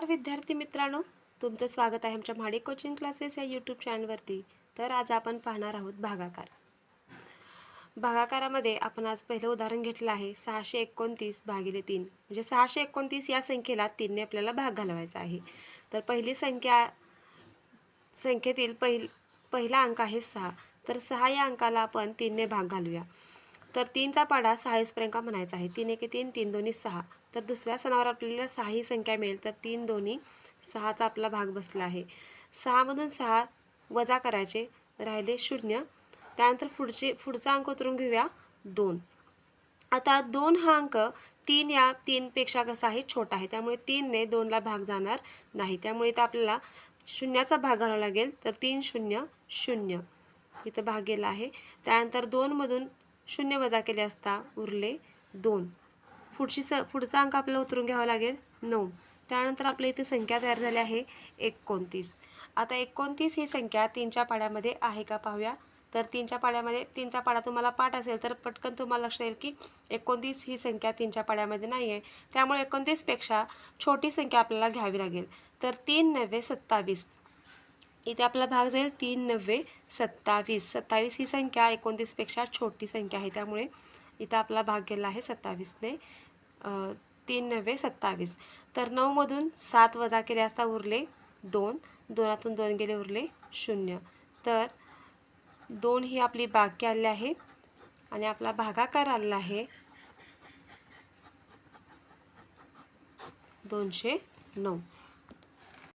नमस्कार विद्यार्थी मित्रांनो, तुमचं स्वागत आहे आमच्या म्हाडिक कोचिंग क्लासेस या यूट्यूब चॅनलवरती। तर आज आपण पाहणार आहोत भागाकार। भागाकारामध्ये आपण आज पहिलं उदाहरण घेतलं आहे 629 भागिले 3। म्हणजे 629 या संख्येला 3 ने आपल्याला भाग घालवायचा आहे। तर पहिली संख्येतील पहिला अंक आहे 6। तर 6 या अंकाला आपण 3 ने भाग घालूया। तर 3 चा पाढा 6 पर्यंत म्हणायचा आहे। 3 एके 3, 3 दोन्ही 6। तर दुसऱ्या सणावर आपल्याला 6 ही संख्या मिळेल। तर 3 दोन्ही 6 चा आपला भाग बसला आहे। 6 मधून 6 वजा करायचे, राहिले 0। त्यानंतर पुढचा अंक उतरून घेऊया 2। आता 2 हा अंक 3 या 3 पेक्षा कसा आहे, छोटा आहे। त्यामुळे 3 ने 2 ला भाग जाणार नाही। त्यामुळे इथं आपल्याला शून्याचा भाग घालावा लागेल। तर 3 0 0 इथं भाग गेला आहे। त्यानंतर 2 मधून 0 वजा केले असता उरले 2। पुढचा अंक आपल्याला उतरून घ्यावा लागेल 9। त्यानंतर आपल्या इथे संख्या तयार झाली आहे 29। आता 29 ही संख्या 3च्या पाढ्यामध्ये आहे का पाहूया। तर 3चा पाढा तुम्हाला पाठ असेल तर पटकन तुम्हाला लक्षात येईल की 29 ही संख्या 3च्या पाढ्यामध्ये नाही आहे। त्यामुळे 29 पेक्षा छोटी संख्या आपल्याला घ्यावी लागेल। तर 3 9 27 इथे आपला भाग जाईल 3 9 27। 27 ही संख्या 29 पेक्षा छोटी संख्या आहे। त्यामुळे इथं आपला भाग गेला आहे 27 ने। 3 9 27। तर 9 मधून 7 वजा केले असता उरले 2। 2तून 2 गेले उरले 0। तर 2 ही आपली बाकी आली आहे आणि आपला भागाकार आलेला आहे 209।